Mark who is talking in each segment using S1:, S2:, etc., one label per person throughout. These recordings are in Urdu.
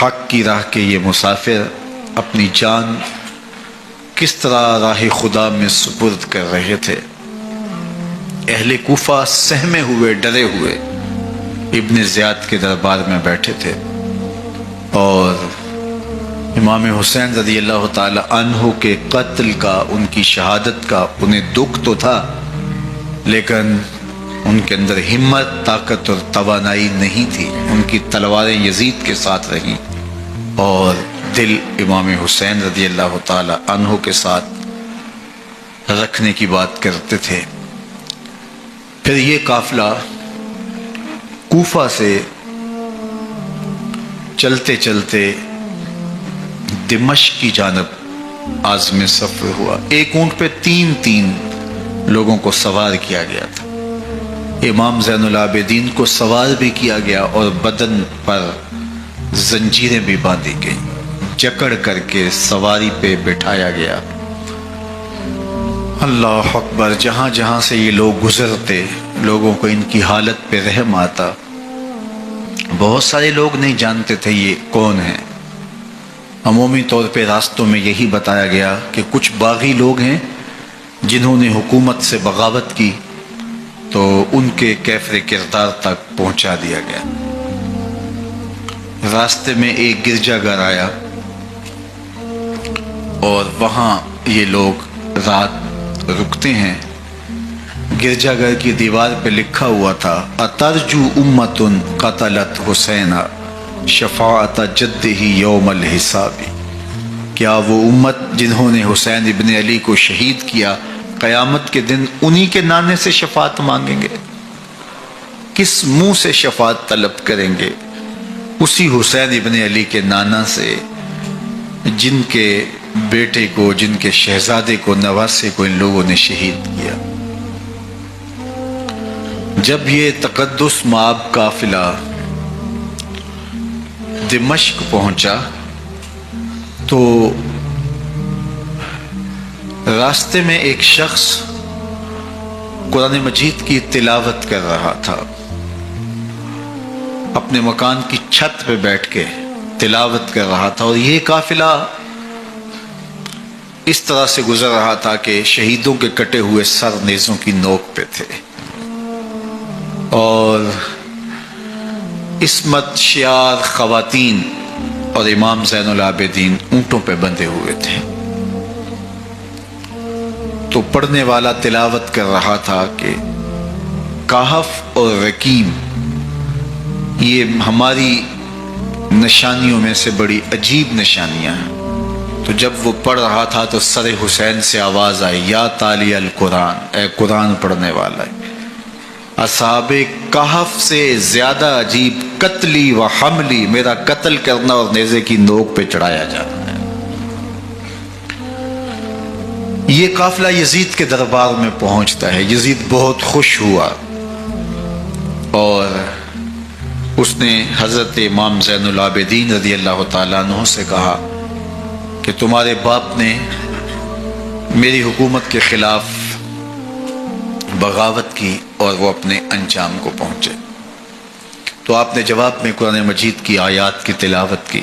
S1: حق کی راہ کے یہ مسافر اپنی جان کس طرح راہ خدا میں سپرد کر رہے تھے۔ اہل کوفہ سہمے ہوئے، ڈرے ہوئے ابن زیاد کے دربار میں بیٹھے تھے، اور امام حسین رضی اللہ تعالی عنہ کے قتل کا، ان کی شہادت کا انہیں دکھ تو تھا، لیکن ان کے اندر ہمت، طاقت اور توانائی نہیں تھی۔ ان کی تلواریں یزید کے ساتھ رہیں اور دل امام حسین رضی اللہ تعالی عنہ کے ساتھ رکھنے کی بات کرتے تھے۔ پھر یہ قافلہ کوفہ سے چلتے چلتے دمشق کی جانب عازم سفر ہوا۔ ایک اونٹ پہ تین لوگوں کو سوار کیا گیا تھا۔ امام زین العابدین کو سوار بھی کیا گیا اور بدن پر زنجیریں بھی باندھی گئیں، جکڑ کر کے سواری پہ بٹھایا گیا۔ اللہ اکبر! جہاں جہاں سے یہ لوگ گزرتے، لوگوں کو ان کی حالت پہ رحم آتا۔ بہت سارے لوگ نہیں جانتے تھے یہ کون ہیں۔ عمومی طور پہ راستوں میں یہی بتایا گیا کہ کچھ باغی لوگ ہیں جنہوں نے حکومت سے بغاوت کی، تو ان کے کیفر کردار تک پہنچا دیا گیا۔ راستے میں ایک گرجا گھر آیا اور وہاں یہ لوگ رات رکتے ہیں۔ گرجا گھر کی دیوار پہ لکھا ہوا تھا: اترجو امت قتلت حسینا شفاعت جدہ یوم الحساب۔ کیا وہ امت جنہوں نے حسین ابن علی کو شہید کیا، قیامت کے دن انہی کے نانے سے شفاعت مانگیں گے؟ کس منہ سے شفاعت طلب کریں گے؟ اسی حسین ابن علی کے نانا سے، جن کے بیٹے کو، جن کے شہزادے کو، نواسے کو ان لوگوں نے شہید کیا۔ جب یہ تقدس مآب قافلہ دمشق پہنچا تو راستے میں ایک شخص قرآن مجید کی تلاوت کر رہا تھا۔ اپنے مکان کی چھت پہ بیٹھ کے تلاوت کر رہا تھا، اور یہ قافلہ اس طرح سے گزر رہا تھا کہ شہیدوں کے کٹے ہوئے سر نیزوں کی نوک پہ تھے، اور عصمت شیار خواتین اور امام زین العابدین اونٹوں پہ بندھے ہوئے تھے۔ تو پڑھنے والا تلاوت کر رہا تھا کہ کہف اور رقیم یہ ہماری نشانیوں میں سے بڑی عجیب نشانیاں ہیں۔ تو جب وہ پڑھ رہا تھا تو سر حسین سے آواز آئی: یا تالی القرآن، اے قرآن پڑھنے والا، اصحاب کہف سے زیادہ عجیب قتلی و حملی، میرا قتل کرنا اور نیزے کی نوک پہ چڑھایا جانا ہے۔ یہ قافلہ یزید کے دربار میں پہنچتا ہے۔ یزید بہت خوش ہوا اور اس نے حضرت امام زین العابدین رضی اللہ تعالیٰ عنہ سے کہا کہ تمہارے باپ نے میری حکومت کے خلاف بغاوت کی اور وہ اپنے انجام کو پہنچے۔ تو آپ نے جواب میں قرآن مجید کی آیات کی تلاوت کی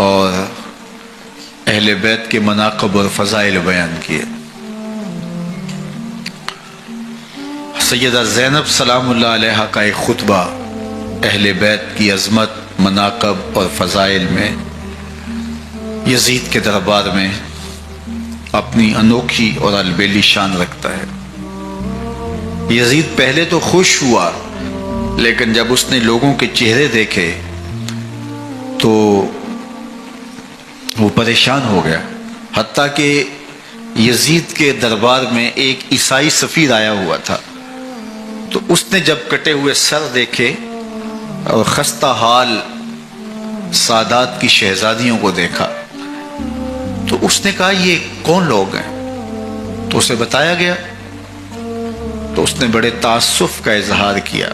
S1: اور اہل بیت کے مناقب اور فضائل بیان کیے۔ سیدہ زینب سلام اللہ علیہا کا ایک خطبہ اہل بیت کی عظمت، مناقب اور فضائل میں یزید کے دربار میں اپنی انوکھی اور البیلی شان رکھتا ہے۔ یزید پہلے تو خوش ہوا، لیکن جب اس نے لوگوں کے چہرے دیکھے تو وہ پریشان ہو گیا۔ حتیٰ کہ یزید کے دربار میں ایک عیسائی سفیر آیا ہوا تھا، تو اس نے جب کٹے ہوئے سر دیکھے اور خستہ حال سادات کی شہزادیوں کو دیکھا تو اس نے کہا یہ کون لوگ ہیں؟ تو اسے بتایا گیا، تو اس نے بڑے تعصف کا اظہار کیا،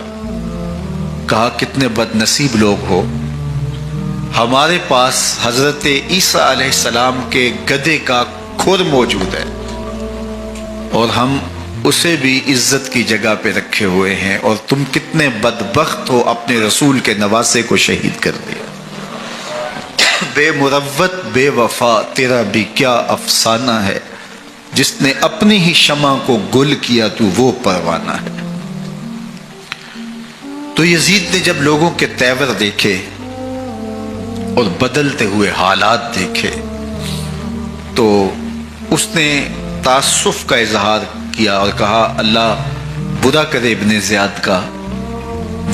S1: کہا کتنے بد نصیب لوگ ہو، ہمارے پاس حضرت عیسیٰ علیہ السلام کے گدھے کا کھر موجود ہے اور ہم اسے بھی عزت کی جگہ پہ رکھے ہوئے ہیں، اور تم کتنے بدبخت ہو، اپنے رسول کے نواسے کو شہید کر دیا۔ بے مروت بے وفا تیرا بھی کیا افسانہ ہے، جس نے اپنی ہی شمع کو گل کیا تو وہ پروانہ ہے۔ تو یزید نے جب لوگوں کے تیور دیکھے اور بدلتے ہوئے حالات دیکھے تو اس نے تعصف کا اظہار کیا اور کہا اللہ برا کرے ابن زیاد کا،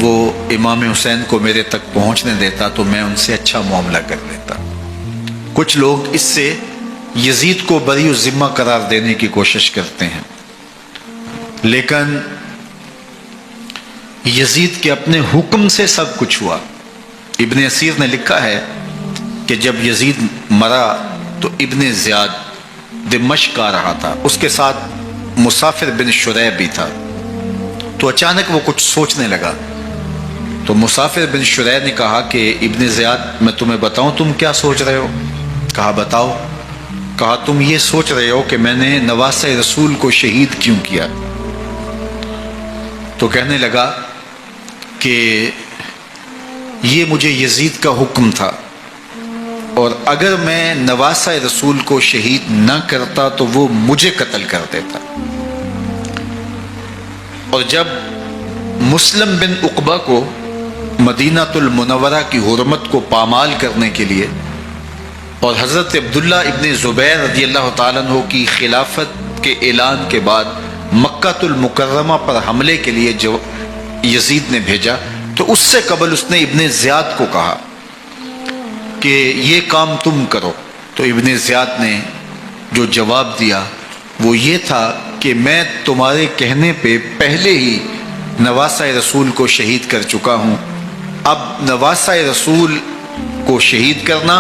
S1: وہ امام حسین کو میرے تک پہنچنے دیتا تو میں ان سے اچھا معاملہ کر لیتا۔ کچھ لوگ اس سے یزید کو بری و ذمہ قرار دینے کی کوشش کرتے ہیں، لیکن یزید کے اپنے حکم سے سب کچھ ہوا۔ ابن اسیر نے لکھا ہے کہ جب یزید مرا تو ابن زیاد دمشق آ رہا تھا، اس کے ساتھ مسافر بن شریح بھی تھا، تو اچانک وہ کچھ سوچنے لگا۔ تو مسافر بن شریح نے کہا کہ ابن زیاد میں تمہیں بتاؤں تم کیا سوچ رہے ہو؟ کہا بتاؤ۔ کہا تم یہ سوچ رہے ہو کہ میں نے نواسہ رسول کو شہید کیوں کیا؟ تو کہنے لگا کہ یہ مجھے یزید کا حکم تھا، اور اگر میں نواسہ رسول کو شہید نہ کرتا تو وہ مجھے قتل کر دیتا۔ اور جب مسلم بن عقبہ کو مدینہ المنورہ کی حرمت کو پامال کرنے کے لیے اور حضرت عبداللہ ابن زبیر رضی اللہ تعالیٰ عنہ کی خلافت کے اعلان کے بعد مکہ المکرمہ پر حملے کے لیے جو یزید نے بھیجا، تو اس سے قبل اس نے ابن زیاد کو کہا کہ یہ کام تم کرو۔ تو ابن زیاد نے جو جواب دیا وہ یہ تھا کہ میں تمہارے کہنے پہ پہلے ہی نواسہ رسول کو شہید کر چکا ہوں، اب نواسہ رسول کو شہید کرنا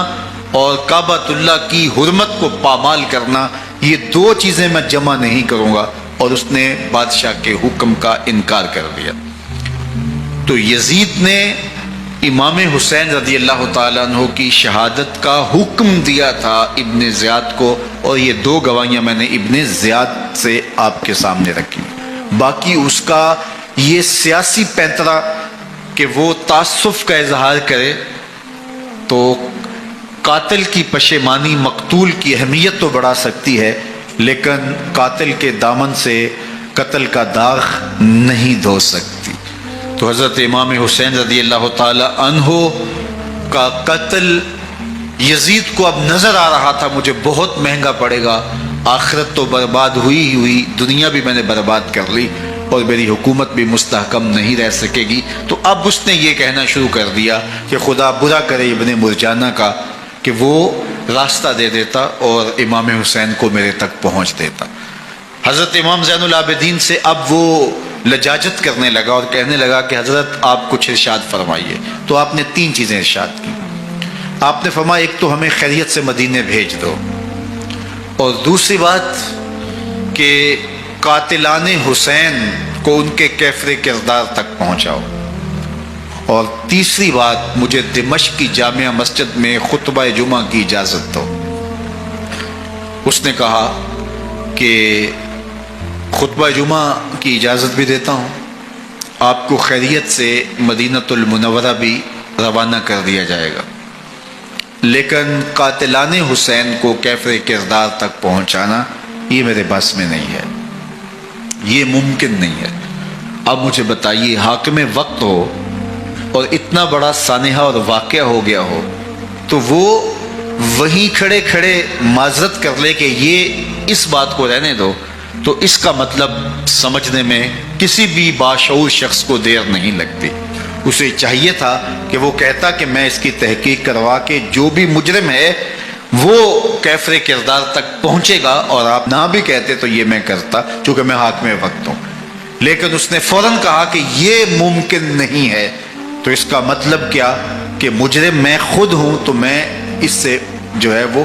S1: اور کعبۃ اللہ کی حرمت کو پامال کرنا، یہ دو چیزیں میں جمع نہیں کروں گا، اور اس نے بادشاہ کے حکم کا انکار کر دیا۔ تو یزید نے امام حسین رضی اللہ تعالیٰ عنہ کی شہادت کا حکم دیا تھا ابن زیاد کو، اور یہ دو گواہیاں میں نے ابن زیاد سے آپ کے سامنے رکھی۔ باقی اس کا یہ سیاسی پینترا کہ وہ تعصب کا اظہار کرے، تو قاتل کی پشیمانی مقتول کی اہمیت تو بڑھا سکتی ہے، لیکن قاتل کے دامن سے قتل کا داغ نہیں دھو سکتی۔ تو حضرت امام حسین رضی اللہ تعالی عنہ کا قتل یزید کو اب نظر آ رہا تھا مجھے بہت مہنگا پڑے گا، آخرت تو برباد ہوئی ہی ہوئی، دنیا بھی میں نے برباد کر لی، اور میری حکومت بھی مستحکم نہیں رہ سکے گی۔ تو اب اس نے یہ کہنا شروع کر دیا کہ خدا برا کرے ابن مرجانہ کا کہ وہ راستہ دے دیتا اور امام حسین کو میرے تک پہنچ دیتا۔ حضرت امام زین العابدین سے اب وہ لجاجت کرنے لگا اور کہنے لگا کہ حضرت آپ کچھ ارشاد فرمائیے۔ تو آپ نے تین چیزیں ارشاد کی۔ آپ نے فرمایا ایک تو ہمیں خیریت سے مدینے بھیج دو، اور دوسری بات کہ قاتلان حسین کو ان کے کیفر کردار تک پہنچاؤ، اور تیسری بات مجھے دمشق کی جامع مسجد میں خطبہ جمعہ کی اجازت دو۔ اس نے کہا کہ خطبہ جمعہ کی اجازت بھی دیتا ہوں، آپ کو خیریت سے مدینہ المنورہ بھی روانہ کر دیا جائے گا، لیکن قاتلان حسین کو کیفر کردار تک پہنچانا یہ میرے بس میں نہیں ہے، یہ ممکن نہیں ہے۔ اب مجھے بتائیے حاکم وقت ہو اور اتنا بڑا سانحہ اور واقعہ ہو گیا ہو تو وہ وہیں کھڑے کھڑے معذرت کر لے کہ یہ اس بات کو رہنے دو، تو اس کا مطلب سمجھنے میں کسی بھی باشعور شخص کو دیر نہیں لگتی۔ اسے چاہیے تھا کہ وہ کہتا کہ میں اس کی تحقیق کروا کے جو بھی مجرم ہے وہ کیفر کردار تک پہنچے گا، اور آپ نہ بھی کہتے تو یہ میں کرتا چونکہ میں حاکم وقت ہوں، لیکن اس نے فوراً کہا کہ یہ ممکن نہیں ہے۔ تو اس کا مطلب کیا کہ مجرم میں خود ہوں، تو میں اس سے جو ہے وہ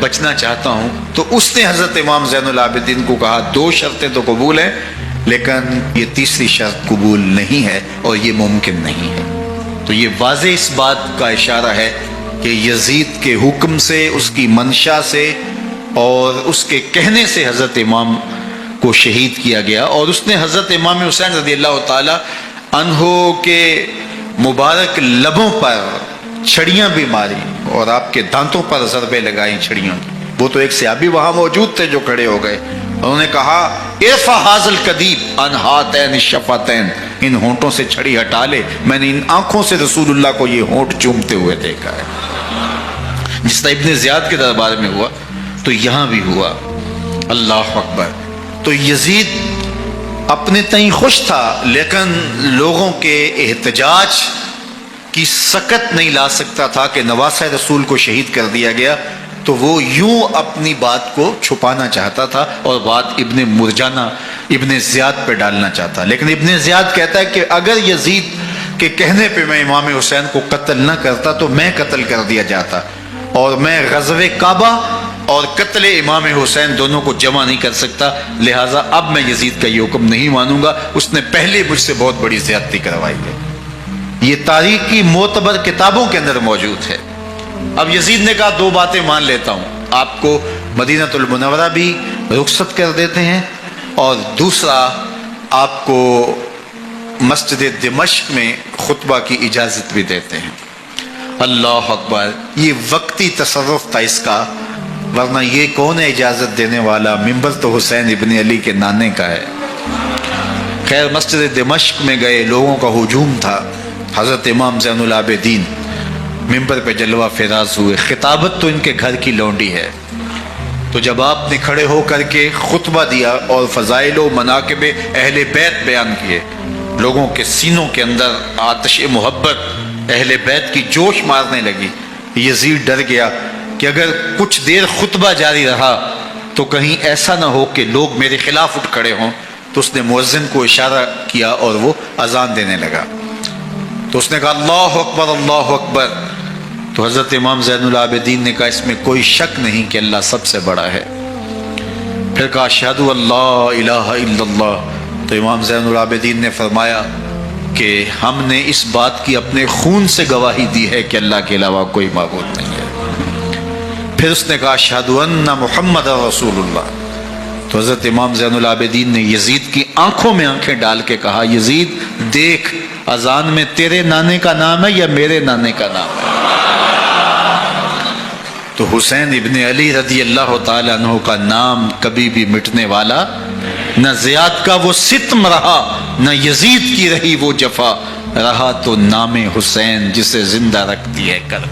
S1: بچنا چاہتا ہوں۔ تو اس نے حضرت امام زین العابدین کو کہا دو شرطیں تو قبول ہیں، لیکن یہ تیسری شرط قبول نہیں ہے اور یہ ممکن نہیں ہے۔ تو یہ واضح اس بات کا اشارہ ہے کہ یزید کے حکم سے، اس کی منشا سے اور اس کے کہنے سے حضرت امام کو شہید کیا گیا، اور اس نے حضرت امام حسین رضی اللہ تعالی عنہ کے مبارک لبوں پر چھڑیاں بھی ماری اور آپ کے دانتوں پر ضربیں لگائیں چھڑیوں کی۔ وہ تو ایک صحابی وہاں موجود تھے جو کھڑے ہو گئے، انہوں نے کہا ارفع ھذا الکدیب عن ھاتین الشفتین، ان ہونٹوں سے چھڑی ہٹا لے، میں نے ان آنکھوں سے رسول اللہ کو یہ ہونٹ چومتے ہوئے دیکھا ہے۔ جس طرح ابن زیاد کے دربار میں ہوا تو یہاں بھی ہوا۔ اللہ اکبر۔ تو یزید اپنے تئیں خوش تھا، لیکن لوگوں کے احتجاج کی سکت نہیں لا سکتا تھا کہ نواسہ رسول کو شہید کر دیا گیا، تو وہ یوں اپنی بات کو چھپانا چاہتا تھا اور بات ابن مرجانہ ابن زیاد پہ ڈالنا چاہتا۔ لیکن ابن زیاد کہتا ہے کہ اگر یزید کے کہنے پہ میں امام حسین کو قتل نہ کرتا تو میں قتل کر دیا جاتا، اور میں غزوہ کعبہ اور قتل امام حسین دونوں کو جمع نہیں کر سکتا، لہٰذا اب میں یزید کا یہ حکم نہیں مانوں گا، اس نے پہلے مجھ سے بہت بڑی زیادتی کروائی ہے۔ یہ تاریخ کی معتبر کتابوں کے اندر موجود ہے۔ اب یزید نے کہا دو باتیں مان لیتا ہوں، آپ کو مدینہ المنورہ بھی رخصت کر دیتے ہیں، اور دوسرا آپ کو مسجد دمشق میں خطبہ کی اجازت بھی دیتے ہیں۔ اللہ اکبر۔ یہ وقتی تصرف تھا اس کا، ورنہ یہ کون ہے اجازت دینے والا؟ ممبر تو حسین ابن علی کے نانے کا ہے۔ خیر مسجد دمشق میں گئے، لوگوں کا ہجوم تھا، حضرت امام زین العابدین ممبر پہ جلوہ فراز ہوئے۔ خطابت تو ان کے گھر کی لونڈی ہے، تو جب آپ نے کھڑے ہو کر کے خطبہ دیا اور فضائل و مناقب اہل بیت بیان کیے، لوگوں کے سینوں کے اندر آتش محبت اہل بیت کی جوش مارنے لگی۔ یزید ڈر گیا کہ اگر کچھ دیر خطبہ جاری رہا تو کہیں ایسا نہ ہو کہ لوگ میرے خلاف اٹھ کھڑے ہوں، تو اس نے مؤذن کو اشارہ کیا اور وہ اذان دینے لگا۔ تو اس نے کہا اللہ اکبر اللہ اکبر، تو حضرت امام زین العابدین نے کہا اس میں کوئی شک نہیں کہ اللہ سب سے بڑا ہے۔ پھر کہا اشہد اللہ الہ الا اللہ، تو امام زین العابدین نے فرمایا کہ ہم نے اس بات کی اپنے خون سے گواہی دی ہے کہ اللہ کے علاوہ کوئی معبود نہیں ہے۔ پھر اس نے کہا اشہد ان محمد رسول اللہ، تو حضرت امام زین العابدین نے یزید کی آنکھوں میں آنکھیں ڈال کے کہا یزید دیکھ، اذان میں تیرے نانے کا نام ہے یا میرے نانے کا نام ہے؟ تو حسین ابن علی رضی اللہ تعالیٰ عنہ کا نام کبھی بھی مٹنے والا نہ، زیاد کا وہ ستم رہا نہ یزید کی رہی وہ جفا، رہا تو نام حسین جسے زندہ رکھتی ہے کر